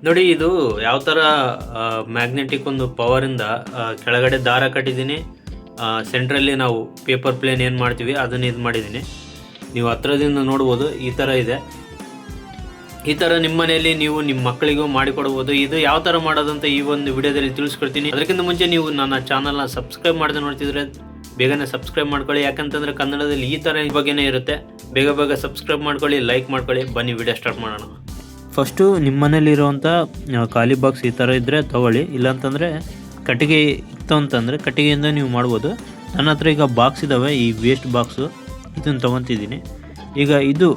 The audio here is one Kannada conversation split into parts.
ನೋಡಿ ಇದು ಯಾವ ಥರ ಮ್ಯಾಗ್ನೆಟಿಕ್ ಒಂದು ಪವರಿಂದ ಕೆಳಗಡೆ ದಾರ ಕಟ್ಟಿದ್ದೀನಿ. ಸೆಂಟ್ರಲ್ಲಿ ನಾವು ಪೇಪರ್ ಪ್ಲೇನ್ ಏನು ಮಾಡ್ತೀವಿ ಅದನ್ನು ಇದು ಮಾಡಿದ್ದೀನಿ. ನೀವು ಹತ್ರದಿಂದ ನೋಡ್ಬೋದು, ಈ ಥರ ಇದೆ. ಈ ಥರ ನಿಮ್ಮ ಮನೆಯಲ್ಲಿ ನೀವು ನಿಮ್ಮ ಮಕ್ಕಳಿಗೂ ಮಾಡಿಕೊಡ್ಬೋದು. ಇದು ಯಾವ ಥರ ಮಾಡೋದಂತ ಈ ಒಂದು ವಿಡಿಯೋದಲ್ಲಿ ತಿಳಿಸ್ಕೊಡ್ತೀನಿ. ಅದಕ್ಕಿಂತ ಮುಂಚೆ ನೀವು ನನ್ನ ಚಾನಲ್ನ ಸಬ್ಸ್ಕ್ರೈಬ್ ಮಾಡದೆ ನೋಡ್ತಿದ್ರೆ ಬೇಗನೆ ಸಬ್ಸ್ಕ್ರೈಬ್ ಮಾಡ್ಕೊಳ್ಳಿ. ಯಾಕಂತಂದರೆ ಕನ್ನಡದಲ್ಲಿ ಈ ಥರ ಬಗ್ಗೆನೇ ಇರುತ್ತೆ. ಬೇಗ ಬೇಗ ಸಬ್ಸ್ಕ್ರೈಬ್ ಮಾಡ್ಕೊಳ್ಳಿ, ಲೈಕ್ ಮಾಡ್ಕೊಳ್ಳಿ. ಬನ್ನಿ ವಿಡಿಯೋ ಸ್ಟಾರ್ಟ್ ಮಾಡೋಣ. ಫಸ್ಟು ನಿಮ್ಮ ಮನೇಲಿರುವಂಥ ಖಾಲಿ ಬಾಕ್ಸ್ ಈ ಥರ ಇದ್ದರೆ ತೊಗೊಳ್ಳಿ. ಇಲ್ಲಾಂತಂದರೆ ಕಟ್ಟಿಗೆ ಇತ್ತು ಅಂತಂದರೆ ಕಟ್ಟಿಗೆಯಿಂದ ನೀವು ಮಾಡ್ಬೋದು. ನನ್ನ ಹತ್ರ ಈಗ ಬಾಕ್ಸ್ ಇದ್ದಾವೆ, ಈ ವೇಸ್ಟ್ ಬಾಕ್ಸು ಇದನ್ನು ತೊಗೊತಿದ್ದೀನಿ. ಈಗ ಇದು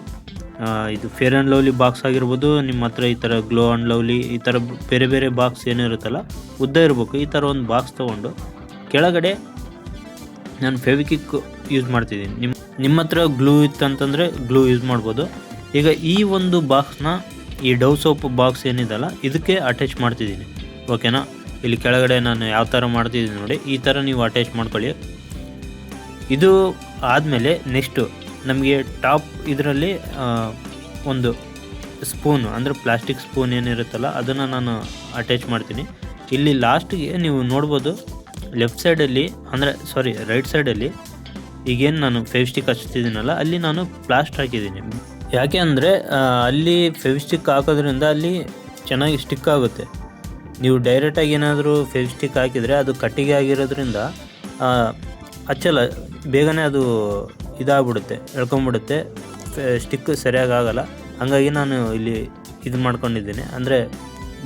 ಫೇರ್ ಆ್ಯಂಡ್ ಲವ್ಲಿ ಬಾಕ್ಸ್ ಆಗಿರ್ಬೋದು, ನಿಮ್ಮ ಹತ್ರ ಈ ಥರ ಗ್ಲೋ ಆ್ಯಂಡ್ ಲವ್ಲಿ ಈ ಥರ ಬೇರೆ ಬೇರೆ ಬಾಕ್ಸ್ ಏನಿರುತ್ತಲ್ಲ ಉದ್ದ ಇರಬೇಕು. ಈ ಥರ ಒಂದು ಬಾಕ್ಸ್ ತೊಗೊಂಡು ಕೆಳಗಡೆ ನಾನು ಫೆವಿಕ್ವಿಕ್ ಯೂಸ್ ಮಾಡ್ತಿದ್ದೀನಿ. ನಿಮ್ಮ ಹತ್ರ ಗ್ಲೂ ಇತ್ತಂತಂದರೆ ಗ್ಲೂ ಯೂಸ್ ಮಾಡ್ಬೋದು. ಈಗ ಈ ಒಂದು ಬಾಕ್ಸ್ನ ಈ ಡವ್ ಸೋಪ್ ಬಾಕ್ಸ್ ಏನಿದೆಲ್ಲ ಇದಕ್ಕೆ ಅಟ್ಯಾಚ್ ಮಾಡ್ತಿದ್ದೀನಿ. ಓಕೆನಾ? ಇಲ್ಲಿ ಕೆಳಗಡೆ ನಾನು ಯಾವ ಥರ ಮಾಡ್ತಿದ್ದೀನಿ ನೋಡಿ, ಈ ಥರ ನೀವು ಅಟ್ಯಾಚ್ ಮಾಡ್ಕೊಳ್ಳಿ. ಇದು ಆದಮೇಲೆ ನೆಕ್ಸ್ಟು ನಮಗೆ ಟಾಪ್ ಇದರಲ್ಲಿ ಒಂದು ಸ್ಪೂನು ಅಂದರೆ ಪ್ಲಾಸ್ಟಿಕ್ ಸ್ಪೂನ್ ಏನಿರುತ್ತಲ್ಲ ಅದನ್ನು ನಾನು ಅಟ್ಯಾಚ್ ಮಾಡ್ತೀನಿ. ಇಲ್ಲಿ ಲಾಸ್ಟಿಗೆ ನೀವು ನೋಡ್ಬೋದು ಲೆಫ್ಟ್ ಸೈಡಲ್ಲಿ ರೈಟ್ ಸೈಡಲ್ಲಿ ಈಗೇನು ನಾನು ಫೆವಿಸ್ಟಿಕ್ ಹಚ್ತಿದ್ದೀನಲ್ಲ ಅಲ್ಲಿ ನಾನು ಪ್ಲಾಸ್ಟರ್ ಹಾಕಿದ್ದೀನಿ. ಯಾಕೆ ಅಂದರೆ ಅಲ್ಲಿ ಫೆವಿಸ್ಟಿಕ್ ಹಾಕೋದ್ರಿಂದ ಅಲ್ಲಿ ಚೆನ್ನಾಗಿ ಸ್ಟಿಕ್ ಆಗುತ್ತೆ. ನೀವು ಡೈರೆಕ್ಟಾಗಿ ಏನಾದರೂ ಫೆವಿಸ್ಟಿಕ್ ಹಾಕಿದರೆ ಅದು ಕಟ್ಟಿಗೆ ಆಗಿರೋದ್ರಿಂದ ಹಚ್ಚಲ್ಲ, ಬೇಗನೆ ಅದು ಇದಾಗ್ಬಿಡುತ್ತೆ, ಎಳ್ಕೊಂಬಿಡುತ್ತೆ, ಸ್ಟಿಕ್ ಸರಿಯಾಗಿ ಆಗಲ್ಲ. ಹಾಗಾಗಿ ನಾನು ಇಲ್ಲಿ ಇದು ಮಾಡ್ಕೊಂಡಿದ್ದೀನಿ, ಅಂದರೆ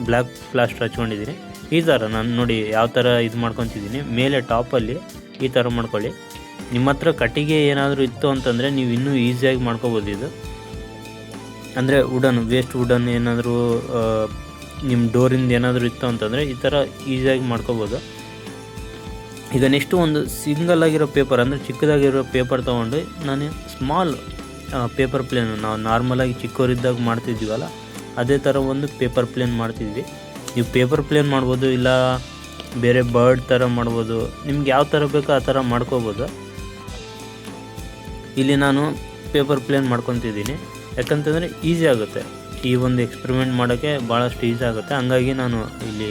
ಬ್ಲ್ಯಾಕ್ ಪ್ಲಾಸ್ಟರ್ ಹಚ್ಕೊಂಡಿದ್ದೀನಿ. ಈ ಥರ ನಾನು ನೋಡಿ ಯಾವ ಥರ ಇದು ಮಾಡ್ಕೊತಿದ್ದೀನಿ. ಮೇಲೆ ಟಾಪಲ್ಲಿ ಈ ಥರ ಮಾಡ್ಕೊಳ್ಳಿ. ನಿಮ್ಮ ಹತ್ರ ಕಟ್ಟಿಗೆ ಏನಾದರೂ ಇತ್ತು ಅಂತಂದರೆ ನೀವು ಇನ್ನೂ ಈಸಿಯಾಗಿ ಮಾಡ್ಕೋಬೋದು. ಇದು ಅಂದರೆ ವೇಸ್ಟ್ ವುಡನ್ ಏನಾದರೂ ನಿಮ್ಮ ಡೋರಿಂದ ಏನಾದರೂ ಇತ್ತು ಅಂತಂದರೆ ಈ ಥರ ಈಸಿಯಾಗಿ ಮಾಡ್ಕೋಬೋದು. ಈಗ ನೆಕ್ಸ್ಟು ಒಂದು ಸಿಂಗಲ್ ಆಗಿರೋ ಪೇಪರ್ ಅಂದರೆ ಚಿಕ್ಕದಾಗಿರೋ ಪೇಪರ್ ತೊಗೊಂಡು ನಾನು ಸ್ಮಾಲ್ ಪೇಪರ್ ಪ್ಲೇನ್ ನಾವು ನಾರ್ಮಲಾಗಿ ಚಿಕ್ಕವರಿದ್ದಾಗ ಮಾಡ್ತಿದ್ದೀವಲ್ಲ ಅದೇ ಥರ ಒಂದು ಪೇಪರ್ ಪ್ಲೇನ್ ಮಾಡ್ತಿದ್ವಿ. ನೀವು ಪೇಪರ್ ಪ್ಲೇನ್ ಮಾಡ್ಬೋದು, ಇಲ್ಲ ಬೇರೆ ಬರ್ಡ್ ಥರ ಮಾಡ್ಬೋದು. ನಿಮ್ಗೆ ಯಾವ ಥರ ಬೇಕೋ ಆ ಥರ ಮಾಡ್ಕೋಬೋದು. ಇಲ್ಲಿ ನಾನು ಪೇಪರ್ ಪ್ಲೇನ್ ಮಾಡ್ಕೊತಿದ್ದೀನಿ, ಯಾಕಂತಂದರೆ ಈಸಿ ಆಗುತ್ತೆ. ಈ ಒಂದು ಎಕ್ಸ್ಪೆರಿಮೆಂಟ್ ಮಾಡೋಕ್ಕೆ ಭಾಳಷ್ಟು ಈಸಿ ಆಗುತ್ತೆ. ಹಂಗಾಗಿ ನಾನು ಇಲ್ಲಿ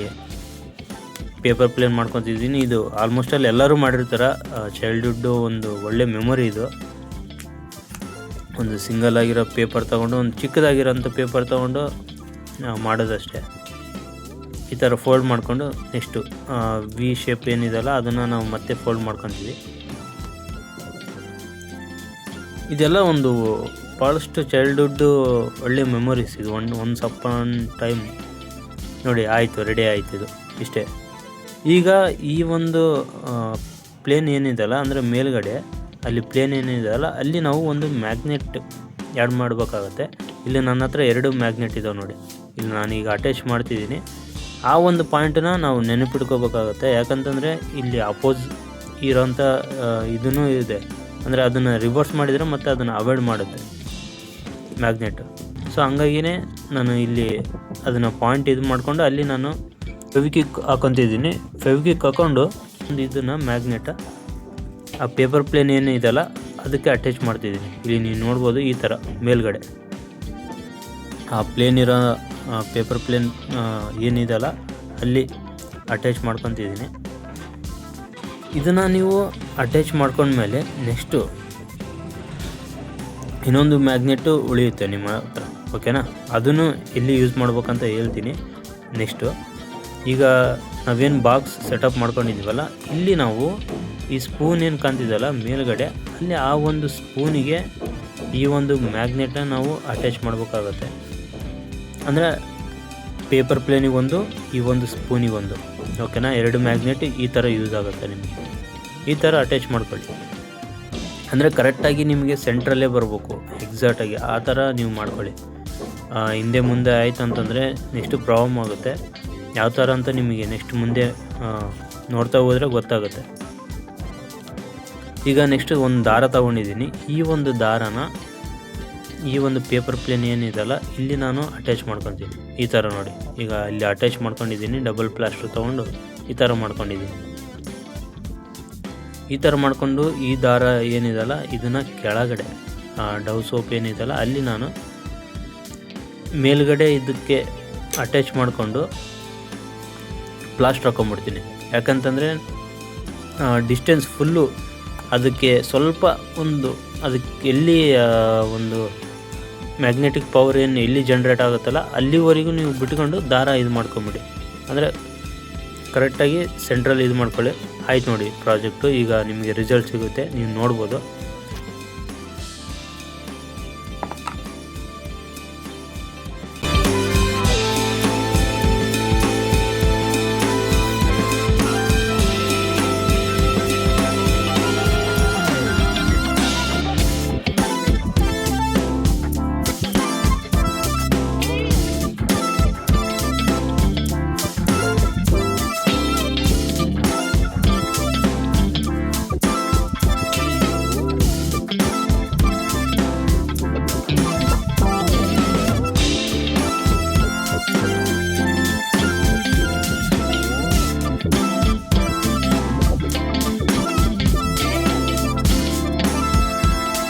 ಪೇಪರ್ ಪ್ಲೇನ್ ಮಾಡ್ಕೊತಿದ್ದೀನಿ. ಇದು ಆಲ್ಮೋಸ್ಟಲ್ಲಿ ಎಲ್ಲರೂ ಮಾಡಿರ್ತಾರೆ. ಚೈಲ್ಡ್ಹುಡ್ಡು ಒಂದು ಒಳ್ಳೆ ಮೆಮೊರಿ ಇದು. ಒಂದು ಸಿಂಗಲ್ ಆಗಿರೋ ಪೇಪರ್ ತೊಗೊಂಡು ಒಂದು ಚಿಕ್ಕದಾಗಿರೋಂಥ ಪೇಪರ್ ತೊಗೊಂಡು ಮಾಡೋದಷ್ಟೇ. ಈ ಥರ ಫೋಲ್ಡ್ ಮಾಡಿಕೊಂಡು ನೆಕ್ಸ್ಟು ವಿ ಶೇಪ್ ಏನಿದೆಯಲ್ಲ ಅದನ್ನು ನಾವು ಮತ್ತೆ ಫೋಲ್ಡ್ ಮಾಡ್ಕೊತೀವಿ. ಇದೆಲ್ಲ ಒಂದು ಭಾಳಷ್ಟು ಚೈಲ್ಡ್ಹುಡ್ಡು ಒಳ್ಳೆ ಮೆಮೊರೀಸ್ ಇದು. ಒನ್ಸ್ ಅಪಾನ್ ಟೈಮ್ ನೋಡಿ ಆಯಿತು, ರೆಡಿ ಆಯಿತು. ಇದು ಇಷ್ಟೇ. ಈಗ ಈ ಒಂದು ಪ್ಲೇನ್ ಏನಿದೆಯಲ್ಲ ಅಂದರೆ ಮೇಲ್ಗಡೆ ಅಲ್ಲಿ ಪ್ಲೇನ್ ಏನಿದೆಯಲ್ಲ ಅಲ್ಲಿ ನಾವು ಒಂದು ಮ್ಯಾಗ್ನೆಟ್ ಆ್ಯಡ್ ಮಾಡಬೇಕಾಗತ್ತೆ. ಇಲ್ಲಿ ನನ್ನ ಹತ್ರ 2 ಮ್ಯಾಗ್ನೆಟ್ ಇದಾವೆ ನೋಡಿ. ಇಲ್ಲಿ ನಾನೀಗ ಅಟ್ಯಾಚ್ ಮಾಡ್ತಿದ್ದೀನಿ. ಆ ಒಂದು ಪಾಯಿಂಟನ್ನ ನಾವು ನೆನಪಿಟ್ಕೋಬೇಕಾಗತ್ತೆ. ಯಾಕಂತಂದರೆ ಇಲ್ಲಿ ಅಪೋಸ್ ಇರೋಂಥ ಇದೂ ಇದೆ, ಅಂದರೆ ಅದನ್ನು ರಿವರ್ಸ್ ಮಾಡಿದರೆ ಮತ್ತು ಅದನ್ನು ಅವಾಯ್ಡ್ ಮಾಡುತ್ತೆ ಮ್ಯಾಗ್ನೆಟ್. ಸೊ ಹಂಗಾಗಿಯೇ ನಾನು ಇಲ್ಲಿ ಅದನ್ನು ಪಾಯಿಂಟ್ ಇದು ಮಾಡಿಕೊಂಡು ಅಲ್ಲಿ ನಾನು ಫೆವಿಕ್ವಿಕ್ ಹಾಕೊತಿದ್ದೀನಿ. ಫೆವಿಕ್ವಿಕ್ ಹಾಕ್ಕೊಂಡು ಇದನ್ನು ಮ್ಯಾಗ್ನೆಟ್ ಆ ಪೇಪರ್ ಪ್ಲೇನ್ ಏನಿದೆಯಲ್ಲ ಅದಕ್ಕೆ ಅಟ್ಯಾಚ್ ಮಾಡ್ತಿದ್ದೀನಿ. ಇಲ್ಲಿ ನೀವು ನೋಡ್ಬೋದು ಈ ಥರ ಮೇಲ್ಗಡೆ ಆ ಪ್ಲೇನ್ ಇರೋ ಪೇಪರ್ ಪ್ಲೇನ್ ಏನಿದೆಯಲ್ಲ ಅಲ್ಲಿ ಅಟ್ಯಾಚ್ ಮಾಡ್ಕೊತಿದ್ದೀನಿ. ಇದನ್ನು ನೀವು ಅಟ್ಯಾಚ್ ಮಾಡ್ಕೊಂಡ್ಮೇಲೆ ನೆಕ್ಸ್ಟು ಇನ್ನೊಂದು ಮ್ಯಾಗ್ನೆಟ್ಟು ಉಳಿಯುತ್ತೆ ನಿಮ್ಮ ಹತ್ರ. ಓಕೆನಾ? ಅದನ್ನು ಎಲ್ಲಿ ಯೂಸ್ ಮಾಡ್ಬೇಕಂತ ಹೇಳ್ತೀನಿ ನೆಕ್ಸ್ಟು. ಈಗ ನಾವೇನು ಬಾಕ್ಸ್ ಸೆಟಪ್ ಮಾಡ್ಕೊಂಡಿದ್ದೀವಲ್ಲ ಇಲ್ಲಿ ನಾವು ಈ ಸ್ಪೂನ್ ಏನು ಕಾಣ್ತಿದ್ದಲ್ಲ ಮೇಲ್ಗಡೆ ಅಲ್ಲಿ ಆ ಒಂದು ಸ್ಪೂನಿಗೆ ಈ ಒಂದು ಮ್ಯಾಗ್ನೆಟನ್ನ ನಾವು ಅಟ್ಯಾಚ್ ಮಾಡಬೇಕಾಗತ್ತೆ. ಅಂದರೆ ಪೇಪರ್ ಪ್ಲೇನಿಗೊಂದು, ಈ ಒಂದು ಸ್ಪೂನಿಗೊಂದು. ಓಕೆನಾ? 2 ಮ್ಯಾಗ್ನೆಟ್ ಈ ಥರ ಯೂಸ್ ಆಗುತ್ತೆ ನಿಮಗೆ. ಈ ಥರ ಅಟ್ಯಾಚ್ ಮಾಡ್ಕೊಳ್ಳಿ. ಅಂದರೆ ಕರೆಕ್ಟಾಗಿ ನಿಮಗೆ ಸೆಂಟ್ರಲ್ಲೇ ಬರಬೇಕು, ಎಕ್ಸಾಕ್ಟಾಗಿ ಆ ಥರ ನೀವು ಮಾಡ್ಕೊಳ್ಳಿ. ಹಿಂದೆ ಮುಂದೆ ಆಯಿತು ಅಂತಂದರೆ ನೆಕ್ಸ್ಟು ಪ್ರಾಬ್ಲಮ್ ಆಗುತ್ತೆ. ಯಾವ ಥರ ಅಂತ ನಿಮಗೆ ನೆಕ್ಸ್ಟ್ ಮುಂದೆ ನೋಡ್ತಾ ಹೋದರೆ ಗೊತ್ತಾಗುತ್ತೆ. ಈಗ ನೆಕ್ಸ್ಟ್ ಒಂದು ದಾರ ತೊಗೊಂಡಿದ್ದೀನಿ. ಈ ಒಂದು ದಾರನ ಈ ಒಂದು ಪೇಪರ್ ಪ್ಲೇನ್ ಏನಿದೆಯಲ್ಲ ಇಲ್ಲಿ ನಾನು ಅಟ್ಯಾಚ್ ಮಾಡ್ಕೊತೀನಿ. ಈ ಥರ ನೋಡಿ, ಈಗ ಇಲ್ಲಿ ಅಟ್ಯಾಚ್ ಮಾಡ್ಕೊಂಡಿದ್ದೀನಿ. ಡಬಲ್ ಪ್ಲಾಸ್ಟರ್ ತೊಗೊಂಡು ಈ ಥರ ಮಾಡ್ಕೊಂಡಿದ್ದೀನಿ. ಈ ಥರ ಮಾಡಿಕೊಂಡು ಈ ದಾರ ಏನಿದೆಯಲ್ಲ ಇದನ್ನು ಕೆಳಗಡೆ ಡವ್ ಸೋಪ್ ಏನಿದೆಯಲ್ಲ ಅಲ್ಲಿ ನಾನು ಮೇಲ್ಗಡೆ ಇದಕ್ಕೆ ಅಟ್ಯಾಚ್ ಮಾಡಿಕೊಂಡು ಪ್ಲಾಸ್ಟರ್ ಹಾಕೊಂಡ್ಬಿಡ್ತೀನಿ. ಯಾಕಂತಂದರೆ ಡಿಸ್ಟೆನ್ಸ್ ಫುಲ್ಲು ಅದಕ್ಕೆ ಸ್ವಲ್ಪ ಅದಕ್ಕೆ ಎಲ್ಲಿ ಒಂದು ಮ್ಯಾಗ್ನೆಟಿಕ್ ಪವರ್ ಏನು ಎಲ್ಲಿ ಜನ್ರೇಟ್ ಆಗುತ್ತಲ್ಲ ಅಲ್ಲಿವರೆಗೂ ನೀವು ಬಿಟ್ಕೊಂಡು ದಾರ ಇದು ಮಾಡ್ಕೊಂಬಿಡಿ. ಅಂದರೆ ಕರೆಕ್ಟಾಗಿ ಸೆಂಟ್ರಲ್ಲಿ ಇದು ಮಾಡ್ಕೊಳ್ಳಿ. ಆಯ್ತು ನೋಡಿ ಪ್ರಾಜೆಕ್ಟು. ಈಗ ನಿಮಗೆ ರಿಸಲ್ಟ್ ಸಿಗುತ್ತೆ, ನೀವು ನೋಡ್ಬೋದು.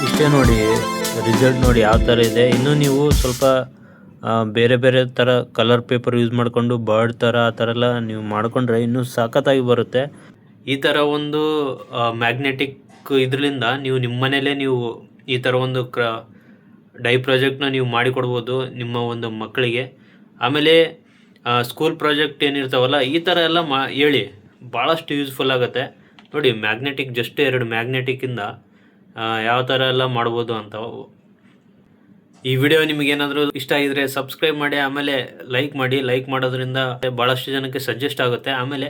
ಇಷ್ಟೇ ನೋಡಿ ರಿಸಲ್ಟ್ ನೋಡಿ ಯಾವ ಥರ ಇದೆ. ಇನ್ನೂ ನೀವು ಸ್ವಲ್ಪ ಬೇರೆ ಬೇರೆ ಥರ ಕಲರ್ ಪೇಪರ್ ಯೂಸ್ ಮಾಡಿಕೊಂಡು ಬರ್ಡ್ ಥರ ಆ ಥರ ಎಲ್ಲ ನೀವು ಮಾಡಿಕೊಂಡ್ರೆ ಇನ್ನೂ ಸಖತ್ತಾಗಿ ಬರುತ್ತೆ. ಈ ಥರ ಒಂದು ಮ್ಯಾಗ್ನೆಟಿಕ್ ಇದರಿಂದ ನೀವು ನಿಮ್ಮ ಮನೇಲೇ ನೀವು ಈ ಥರ ಒಂದು ಡೈ ಪ್ರಾಜೆಕ್ಟ್ನ ನೀವು ಮಾಡಿಕೊಡ್ಬೋದು ನಿಮ್ಮ ಒಂದು ಮಕ್ಕಳಿಗೆ. ಆಮೇಲೆ ಸ್ಕೂಲ್ ಪ್ರಾಜೆಕ್ಟ್ ಏನಿರ್ತಾವಲ್ಲ ಈ ಥರ ಎಲ್ಲ ಹೇಳಿ ಭಾಳಷ್ಟು ಯೂಸ್ಫುಲ್ ಆಗುತ್ತೆ. ನೋಡಿ ಮ್ಯಾಗ್ನೆಟಿಕ್ ಜಸ್ಟ್ 2 ಮ್ಯಾಗ್ನೆಟಿಕ್ಕಿಂದ ಯಾವ ಥರ ಎಲ್ಲ ಮಾಡ್ಬೋದು ಅಂತ. ಈ ವಿಡಿಯೋ ನಿಮಗೇನಾದರೂ ಇಷ್ಟ ಆಗಿದ್ರೆ ಸಬ್ಸ್ಕ್ರೈಬ್ ಮಾಡಿ, ಆಮೇಲೆ ಲೈಕ್ ಮಾಡಿ. ಲೈಕ್ ಮಾಡೋದ್ರಿಂದ ಭಾಳಷ್ಟು ಜನಕ್ಕೆ ಸಜೆಸ್ಟ್ ಆಗುತ್ತೆ. ಆಮೇಲೆ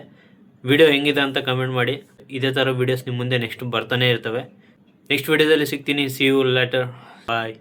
ವಿಡಿಯೋ ಹೆಂಗಿದೆ ಅಂತ ಕಮೆಂಟ್ ಮಾಡಿ. ಇದೇ ಥರ ವೀಡಿಯೋಸ್ ನಿಮ್ಮ ಮುಂದೆ ನೆಕ್ಸ್ಟ್ ಬರ್ತಾನೆ ಇರ್ತವೆ. ನೆಕ್ಸ್ಟ್ ವಿಡಿಯೋದಲ್ಲಿ ಸಿಗ್ತೀನಿ. See you later. ಬಾಯ್.